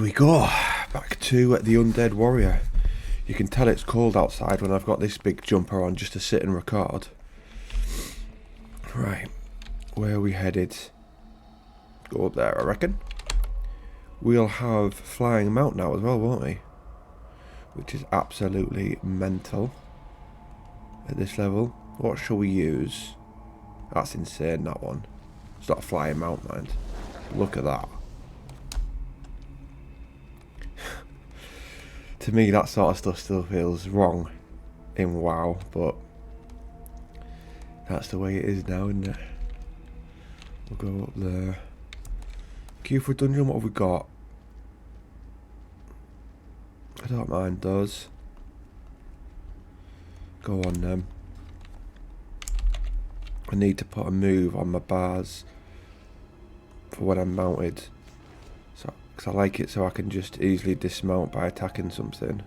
we go, back to the Undead Warrior. You can tell it's cold outside when I've got this big jumper on just to sit and record. Right, where are we headed? Go up there, I reckon. We'll have flying mount now as well, won't we? Which is absolutely mental at this level. What shall we use? That's insane, that one. It's not a flying mount, mind. Look at that. To me, that sort of stuff still feels wrong in WoW, but that's the way it is now, isn't it? We'll go up there. Queue for a dungeon, what have we got? I don't mind those. Go on then. I need to put a move on my bars for when I'm mounted. So, because I like it so I can just easily dismount by attacking something.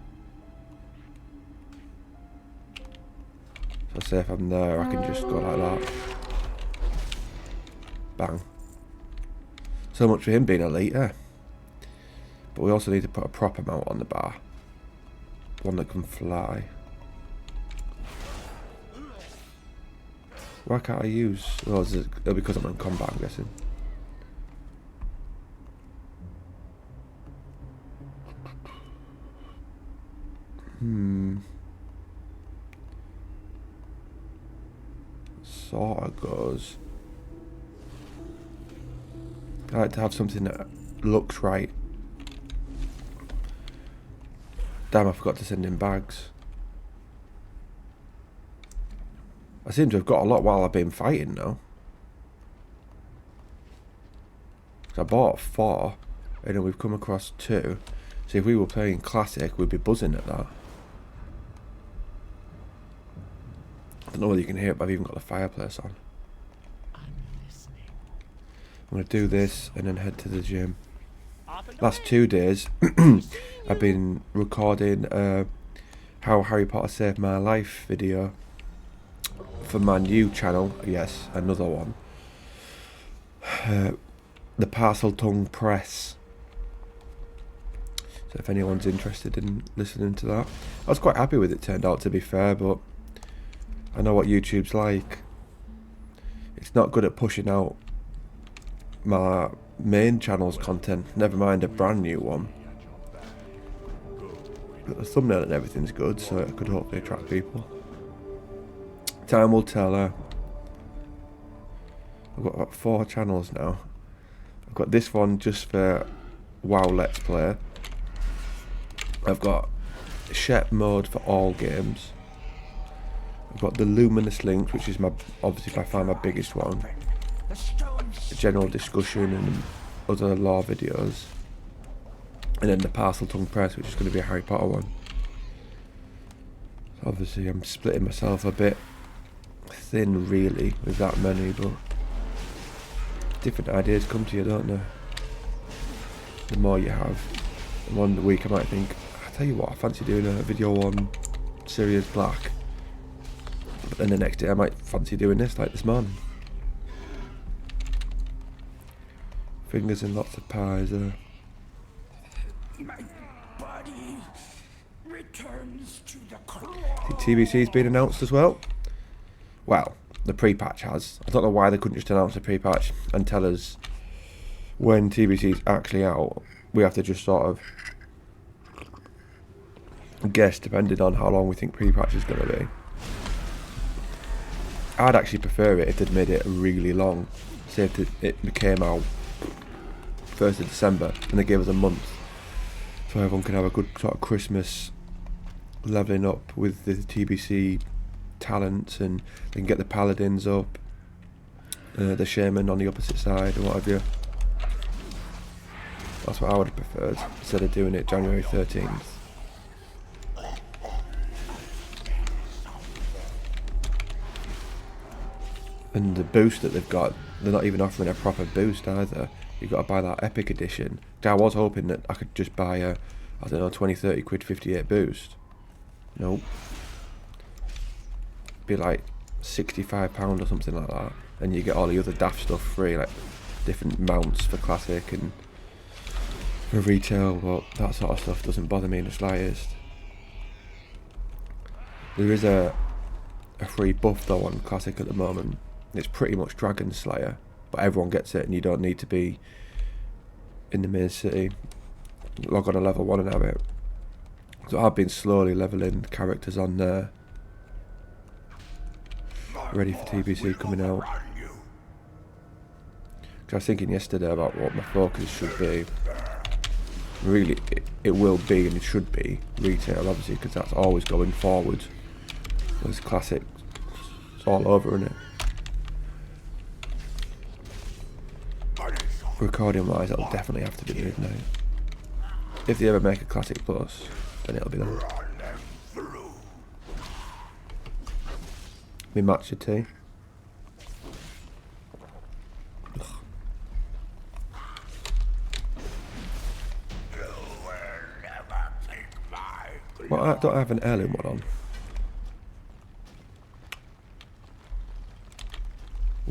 So say if I'm there, I can just go like that. Bang. So much for him being elite, yeah. But we also need to put a proper mount on the bar. One that can fly. Why can't I use... Oh, is it because I'm in combat, I'm guessing. Sort of goes. I like to have something that looks right. Damn, I forgot to send in bags. I seem to have got a lot while I've been fighting now. I bought 4, and then we've come across 2. So if we were playing Classic, we'd be buzzing at that. I don't know whether you can hear it, but I've even got the fireplace on. I'm going to do this and then head to the gym. Last 2 days, I've been recording How Harry Potter Saved My Life video for my new channel. Yes, another one. The Parcel Tongue Press. So if anyone's interested in listening to that. I was quite happy with it, turned out, to be fair, but I know what YouTube's like. It's not good at pushing out my main channel's content, never mind a brand new one. But the thumbnail and everything's good, so it could hopefully attract people. Time will tell. I've got about 4 channels now. I've got this one just for WoW Let's Play. I've got Shep mode for all games. I've got the Luminous Links, which is my obviously by far my biggest one. General discussion and other lore videos. And then the Parcel Tongue Press, which is going to be a Harry Potter one. So obviously I'm splitting myself a bit thin really with that many, but different ideas come to you, don't they? The more you have. And one week I might think, I tell you what, I fancy doing a video on Sirius Black. But then the next day I might fancy doing this, like this morning. Fingers in lots of pies there. My body returns to the claw. TBC's been announced as well. Well, the pre-patch has. I don't know why they couldn't just announce the pre-patch and tell us when TBC's actually out. We have to just sort of guess depending on how long we think pre-patch is going to be. I'd actually prefer it if they'd made it really long. Say if it came out 1st of December and they gave us a month so everyone can have a good sort of Christmas leveling up with the TBC talents, and they can get the paladins up, the shaman on the opposite side and what have you. That's what I would have preferred instead of doing it January 13th. And the boost that they've got, they're not even offering a proper boost either. You've got to buy that epic edition. I was hoping that I could just buy a, I don't know, 20, 30 quid 58 boost. Nope. Be like £65 or something like that. And you get all the other daft stuff free, like different mounts for classic and for retail, but that sort of stuff doesn't bother me in the slightest. There is a free buff though on Classic at the moment. It's pretty much Dragon Slayer, but everyone gets it and you don't need to be in the main city. Log on a level 1 and have it. So I've been slowly leveling characters on there, ready for TBC coming out. I was thinking yesterday about what my focus should be. Really, it will be and it should be retail, obviously, because that's always going forward. There's Classic, it's all over, isn't it? Recording wise, it'll definitely have to be midnight. If they ever make a Classic Plus, then it'll be that. Me matcha tea. Well, I don't have an heirloom one on.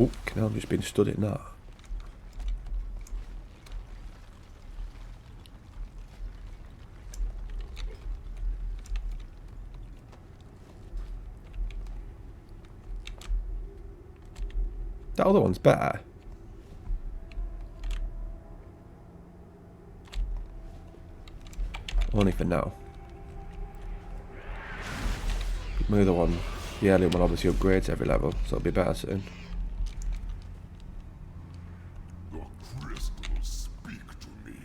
Oh, can I just been studying that? That other one's better. Only for now. My other one, the alien one, obviously upgrades every level, so it'll be better soon. The crystals speak to me.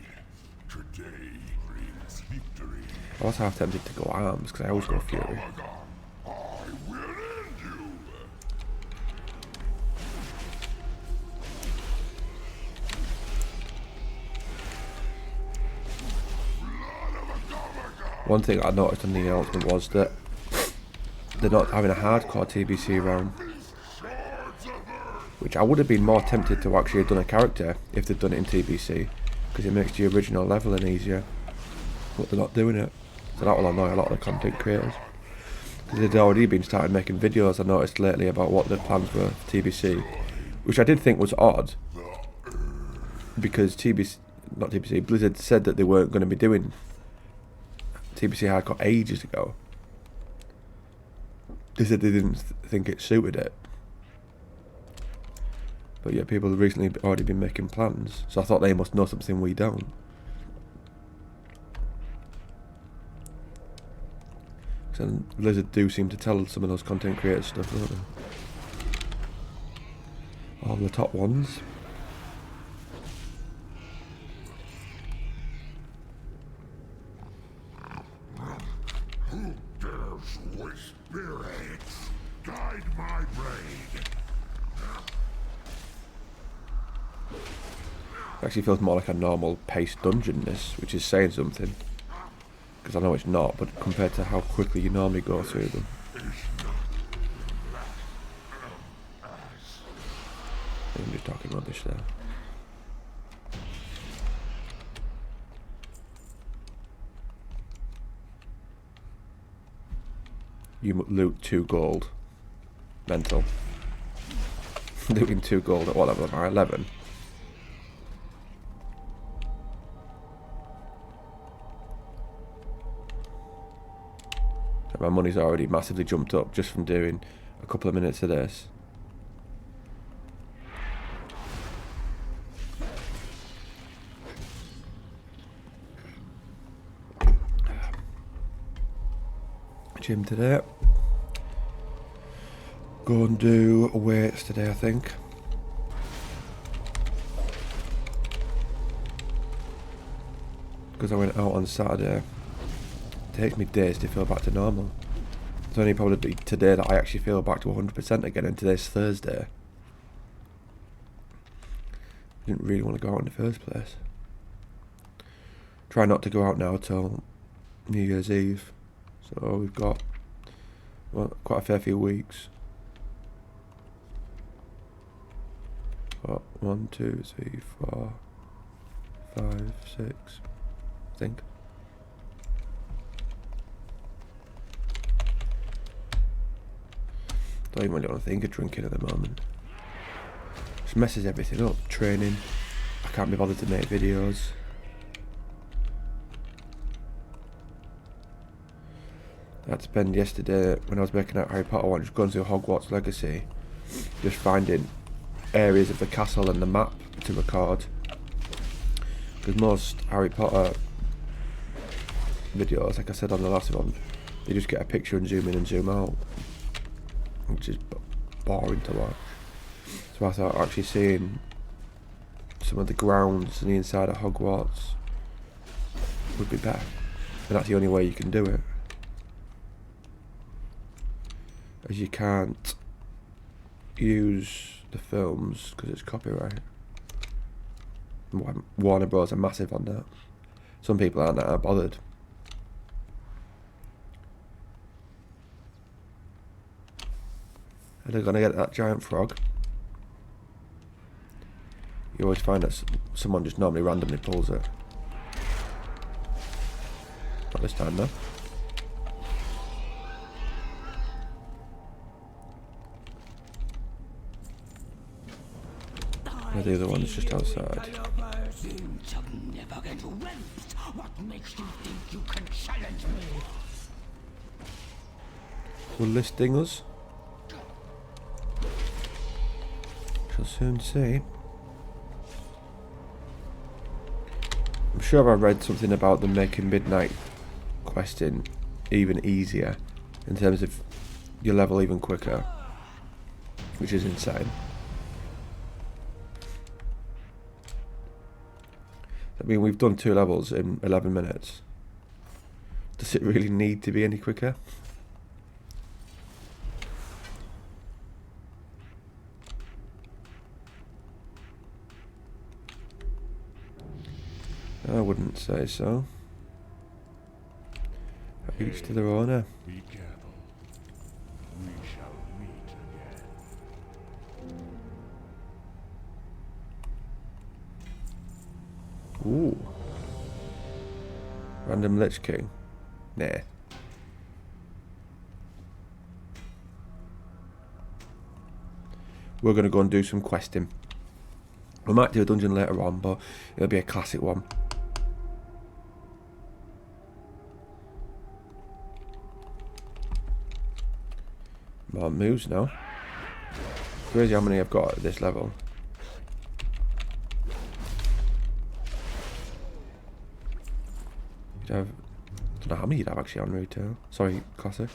Today brings victory. I was half tempted to go arms, because I always go fury. I will end you. One thing I noticed on the announcement was that they're not having a hardcore TBC round, which I would have been more tempted to actually have done a character if they'd done it in TBC, because it makes the original leveling easier, but they're not doing it, so that will annoy a lot of the content creators, because they'd already been started making videos, I noticed lately, about what their plans were for TBC, which I did think was odd, because Blizzard said that they weren't going to be doing TBC hardcore ages ago. They said they didn't think it suited it. But yeah, people have recently already been making plans, so I thought they must know something we don't. So Blizzard do seem to tell some of those content creators stuff, don't they? All the top ones. Who dares waste spirits? Guide my raid. It actually feels more like a normal paced dungeon, this, which is saying something. Because I know it's not, but compared to how quickly you normally go through them. I'm just talking rubbish there. You loot 2 gold. Mental. Looting 2 gold at what level am I? 11. So my money's already massively jumped up just from doing a couple of minutes of this. Gym today. Go and do weights today, I think. Because I went out on Saturday. It takes me days to feel back to normal. It's only probably today that I actually feel back to 100% again, and today's Thursday. I didn't really want to go out in the first place. Try not to go out now till New Year's Eve. So we've got quite a fair few weeks. What, 1, 2, 3, 4, 5, 6, I think. Don't even really want to think of drinking at the moment. Just messes everything up. Training. I can't be bothered to make videos. I had to spend yesterday when I was making out Harry Potter one, just going through Hogwarts Legacy, just finding areas of the castle and the map to record. Because most Harry Potter videos, like I said on the last one, they just get a picture and zoom in and zoom out, which is boring to watch. So I thought actually seeing some of the grounds and the inside of Hogwarts would be better. And that's the only way you can do it. As you can't use the films because it's copyright. Warner Bros are massive on that. Some people aren't that bothered. Are they going to get that giant frog? You always find that someone just normally randomly pulls it. Not this time though. And the other one's just outside. What makes you think you can challenge me? Will this sting us? Shall soon see. I'm sure I read something about them making midnight questing even easier in terms of your level even quicker, which is insane. I mean, we've done 2 levels in 11 minutes. Does it really need to be any quicker? I wouldn't say so. Each to their own. Be careful. We shall meet again. Ooh. Random Lich King. Nah. We're going to go and do some questing. We might do a dungeon later on, but it'll be a classic one. More moves now. Crazy how many I've got at this level. You'd have, I don't know how many you'd have actually on retail. Sorry, classic.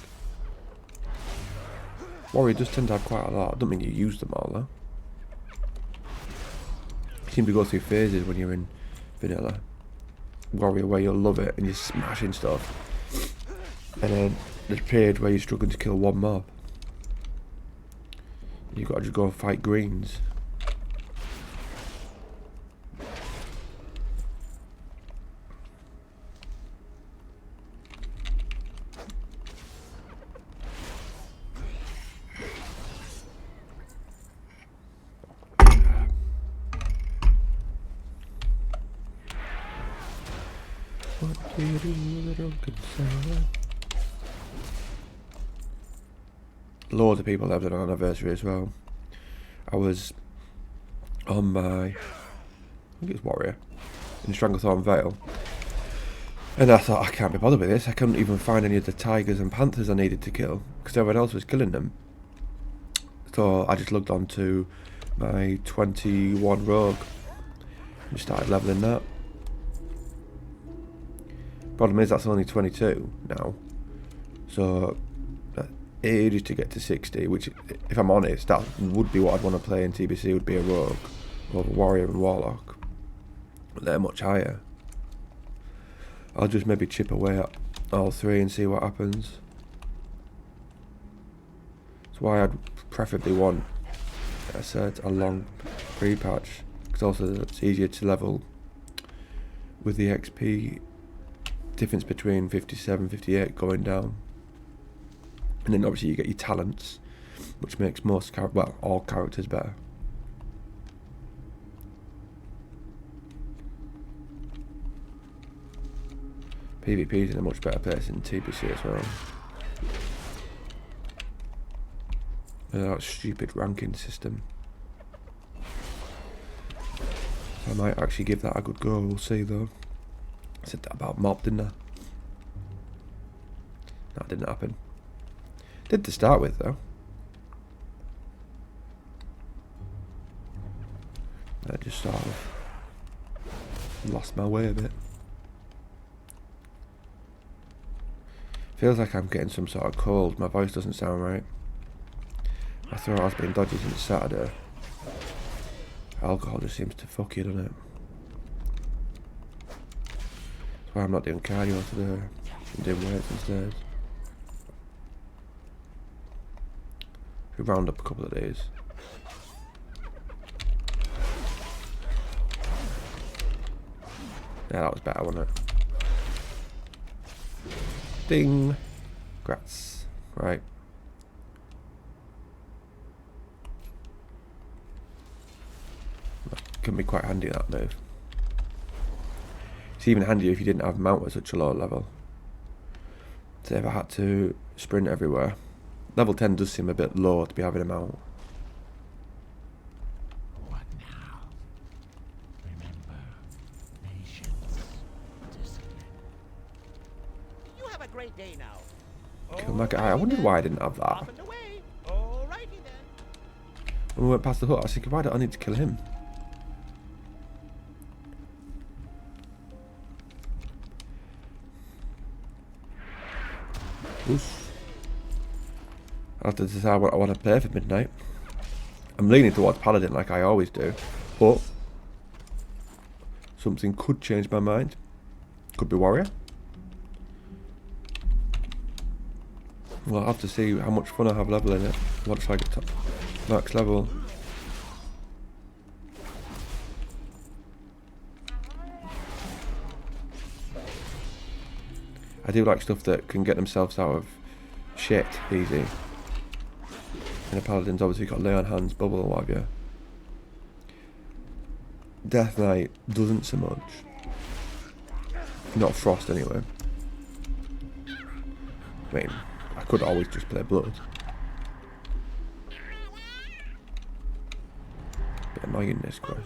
Warrior does tend to have quite a lot. I don't mean you use them all though. You seem to go through phases when you're in vanilla. Warrior where you'll love it and you're smashing stuff. And then there's a period where you're struggling to kill one mob. You've got to just go fight greens. What do you do with a drunken sailor? Loads of people have an anniversary as well. I was on my, I think it's Warrior, in Stranglethorn Vale, and I thought I can't be bothered with this. I couldn't even find any of the tigers and panthers I needed to kill because everyone else was killing them. So I just logged on to my 21 rogue and started leveling that. Problem is that's only 22 now, so ages to get to 60, which if I'm honest that would be what I'd want to play in TBC, would be a rogue over warrior and warlock, but they're much higher. I'll just maybe chip away at all 3 and see what happens. That's why I'd preferably want, like I said, a long pre-patch, because also it's easier to level with the XP difference between 57 58 going down. And then obviously you get your talents, which makes most all characters better. PvP is in a much better place in TBC as well. That stupid ranking system. I might actually give that a good go, we'll see though. I said that about mob, didn't I? That didn't happen. Did to start with though. I just sort of lost my way a bit. Feels like I'm getting some sort of cold. My voice doesn't sound right. My throat has been dodgy since Saturday. Alcohol just seems to fuck you, doesn't it? That's why I'm not doing cardio today. I'm doing weights instead. We round up a couple of days. Yeah, that was better, wasn't it? Ding! Grats. Right. That can be quite handy, that move. It's even handier if you didn't have mount at such a low level. So if I had to sprint everywhere. Level 10 does seem a bit low to be having a mount. What now? Remember, patience, discipline. You have a great day now. Kill my guy. I wondered why I didn't have that. Off and away. Alrighty then. When we went past the hut, I was thinking, why do I need to kill him? Oof. I'll have to decide what I want to play for midnight. I'm leaning towards Paladin like I always do, but something could change my mind. Could be Warrior. Well, I'll have to see how much fun I have leveling it once I get to max level. I do like stuff that can get themselves out of shit easy. And the Paladin's obviously got lay on hands, bubble, what have you. Death Knight doesn't so much. Not Frost anyway. I mean, I could always just play Blood. Bit annoying this quest.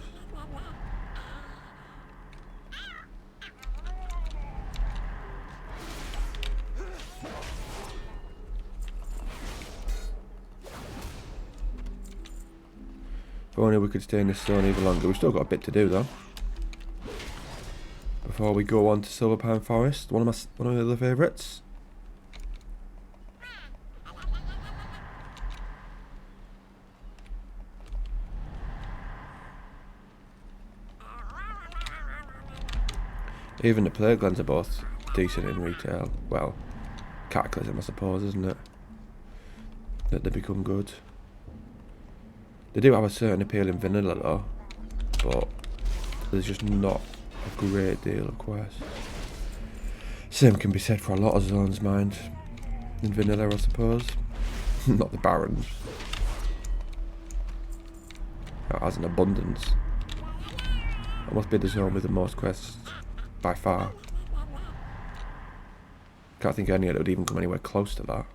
If only we could stay in this zone even longer. We've still got a bit to do though. Before we go on to Silverpine Forest, one of my other favourites. Even the Plaguelands are both decent in retail. Well, Cataclysm I suppose, isn't it? That they become good. They do have a certain appeal in vanilla though, but there's just not a great deal of quests. Same can be said for a lot of zones, mind. In vanilla, I suppose. Not the Barrens. That has an abundance. That must be the zone with the most quests by far. Can't think of any that would even come anywhere close to that.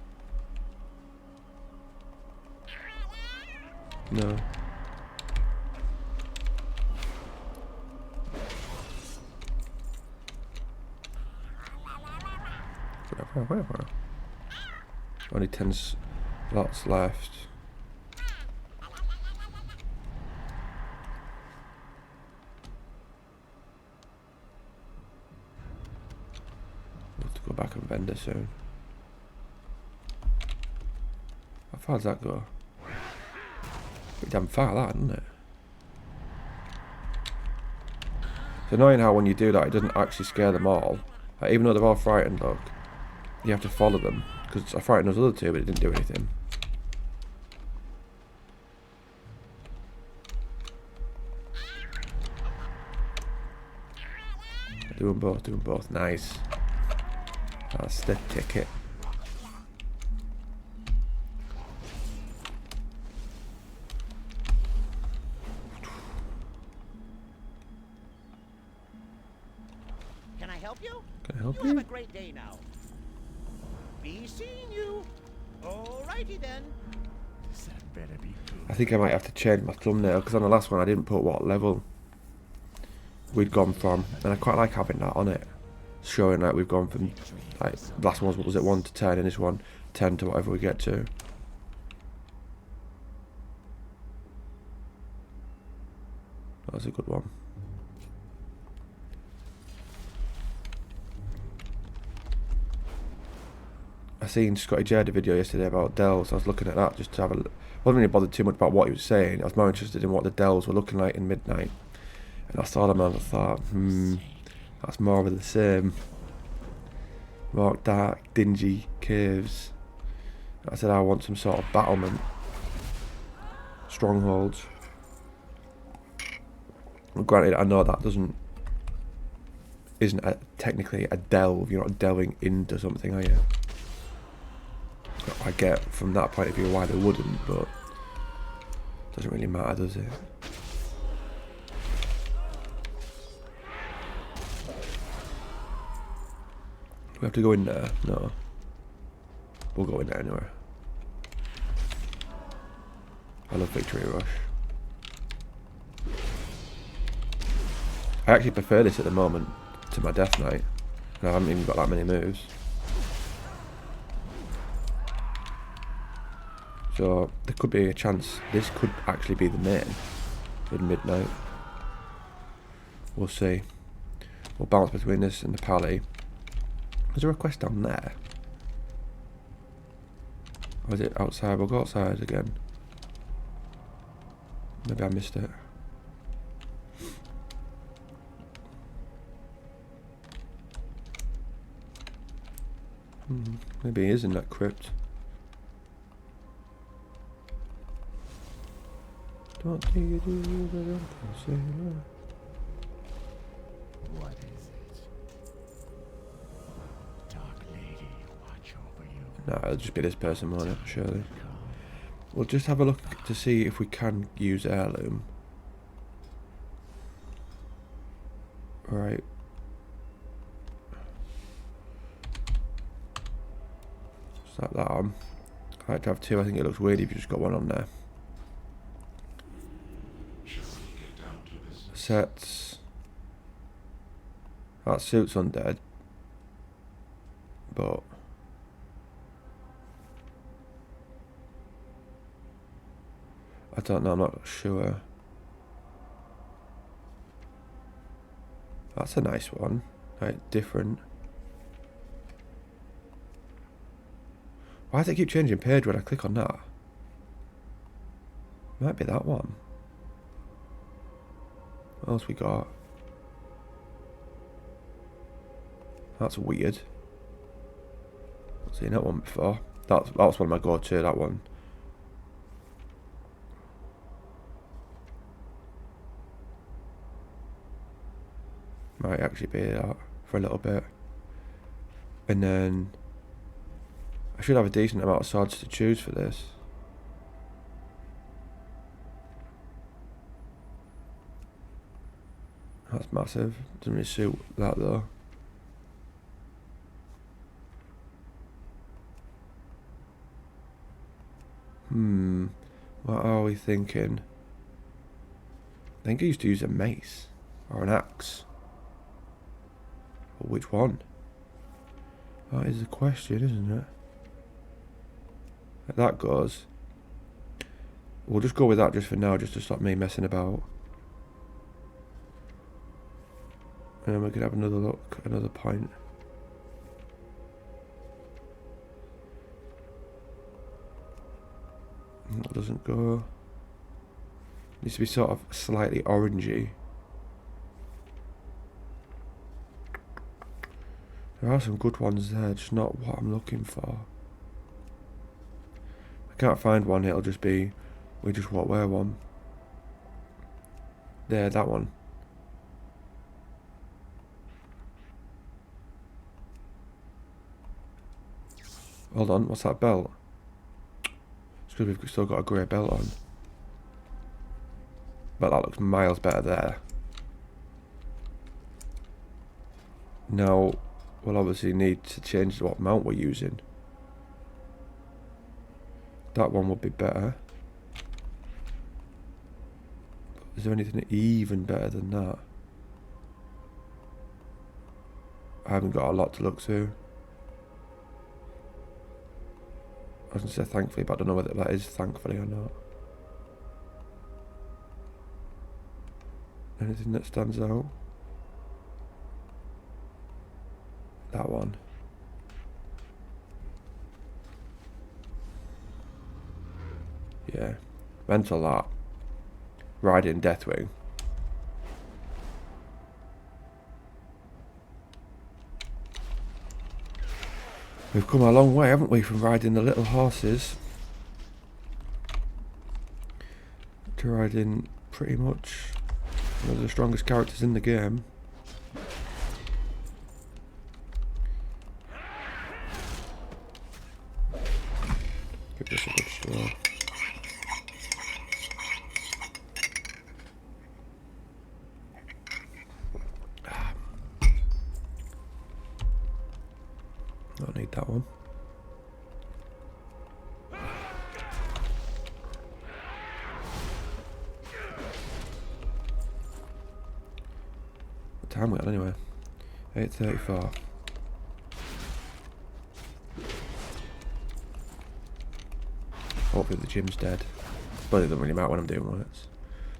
No. Where? Only 10 slots left. We'll have to go back and vendor soon. How far does that go? Pretty damn far, that, isn't it? It's annoying how when you do that, it doesn't actually scare them all. Like, even though they're all frightened, look, you have to follow them. Because I frightened those other two, but it didn't do anything. Do them both. Nice. That's the ticket. Can I help you? Can I help You have you? a great day now. Be seeing you. Alrighty then. That better be good. I think I might have to change my thumbnail, because on the last one I didn't put what level we'd gone from, and I quite like having that on it. showing like we've gone from like last one was at 1 to 10 and this one 10 to whatever we get to. That was a good one. I seen Scotty J had a video yesterday about delves. I was looking at that just to have a look. I wasn't really bothered too much about what he was saying. I was more interested in what the delves were looking like in Midnight. And I saw them and I thought, that's more of the same. More dark, dingy caves. I said I want some sort of battlement. Strongholds. Well, granted, I know that isn't technically a delve. You're not delving into something, are you? I get from that point of view why they wouldn't, but it doesn't really matter, does it? Do we have to go in there? No. We'll go in there anyway. I love Victory Rush. I actually prefer this at the moment to my Death Knight. And I haven't even got that many moves. So there could be a chance this could actually be the main in Midnight. We'll see. We'll bounce between this and the Pally. Is there a quest down there? Or is it outside? We'll go outside again. Maybe I missed it. Maybe he is in that crypt. Don't think you do, but I don't say no. What is it? Dark lady, watch over you. No, it'll just be this person, won't it? Surely. We'll just have a look to see if we can use heirloom. Right. Slap that on. I like to have two. I think it looks weird if you just got one on there. Sets. That suit's undead. But I don't know, I'm not sure. That's a nice one. Like, different. Why does it keep changing page when I click on that? Might be that one. What else we got? That's weird. I've seen that one before. That was one of my go-to, that one. Might actually be that for a little bit. And then I should have a decent amount of swords to choose for this. That's massive. Doesn't really suit that though. What are we thinking? I think I used to use a mace or an axe. But which one? That is the question, isn't it? Like that goes. We'll just go with that just for now, just to stop me messing about. And then we can have another look, another point. That doesn't go. Needs to be sort of slightly orangey. There are some good ones there, just not what I'm looking for. I can't find one, it'll just be, we just won't wear one. There, that one. Hold on, what's that belt? It's because we've still got a grey belt on. But that looks miles better there. Now, we'll obviously need to change what mount we're using. That one would be better. Is there anything even better than that? I haven't got a lot to look through. I was going to say thankfully, but I don't know whether that is thankfully or not. Anything that stands out? That one. Yeah. Mental that. Riding Deathwing. We've come a long way, haven't we, from riding the little horses to riding pretty much one of the strongest characters in the game. Give this a good straw. Don't need that one. What time we on anyway? 8:34. Hopefully the gym's dead. But it doesn't really matter when I'm doing works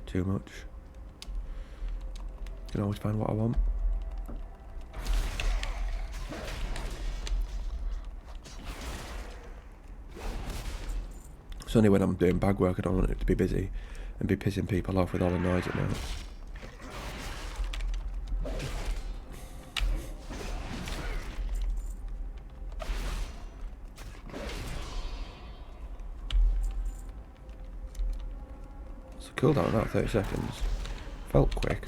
too much. Can always find what I want. It's only when I'm doing bag work I don't want it to be busy and be pissing people off with all the noise at night. It's a cooldown now, 30 seconds. Felt quick.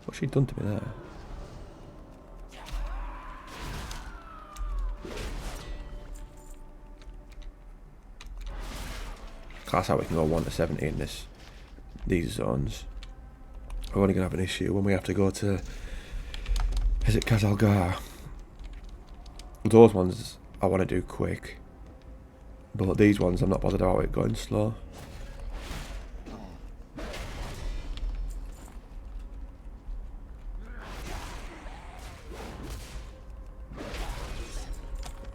What's she done to me there? That's how we can go 1 to 70 in these zones. We're only going to have an issue when we have to go to... Is it Kazalgar? Those ones I want to do quick. But these ones I'm not bothered about it going slow.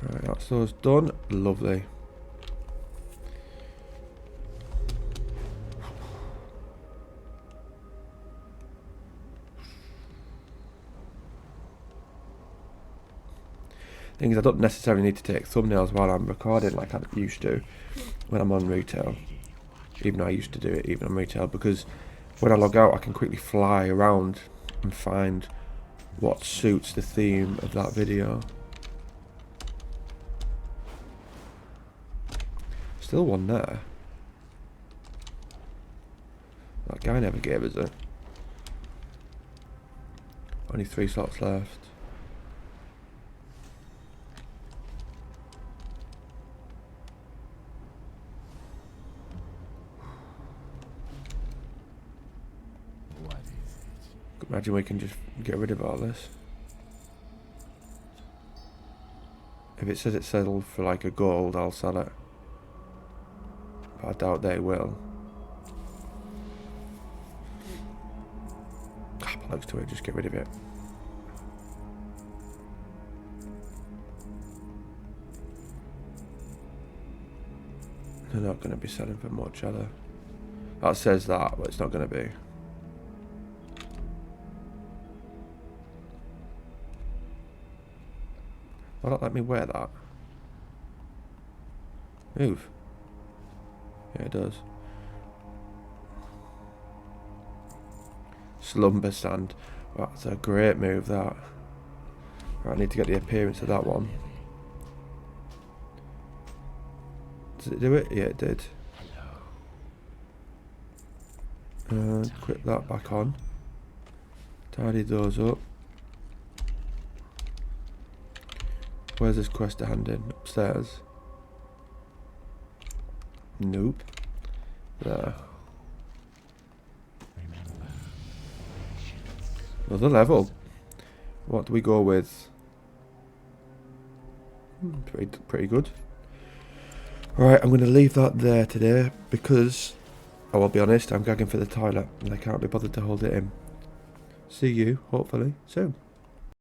Right, that's those done. Lovely. Thing is, I don't necessarily need to take thumbnails while I'm recording like I used to when I'm on retail. Even though I used to do it even on retail, because when I log out I can quickly fly around and find what suits the theme of that video. Still one there. That guy never gave us it. Only 3 slots left. Imagine we can just get rid of all this. If it says it's settled for like a gold, I'll sell it. But I doubt they will. Plugs to it, just get rid of it. They're not going to be selling for much, are they? That says that, but it's not going to be. Why not let me wear that? Move. Yeah, it does. Slumber Sand. That's a great move, that. Right, I need to get the appearance of that one. Did it do it? Yeah, it did. Quit that back on. Tidy those up. Where's this quest to hand in? Upstairs? Nope. There. Another level. What do we go with? Pretty good. Alright, I'm going to leave that there today because I will be honest, I'm gagging for the toilet and I can't be bothered to hold it in. See you, hopefully, soon.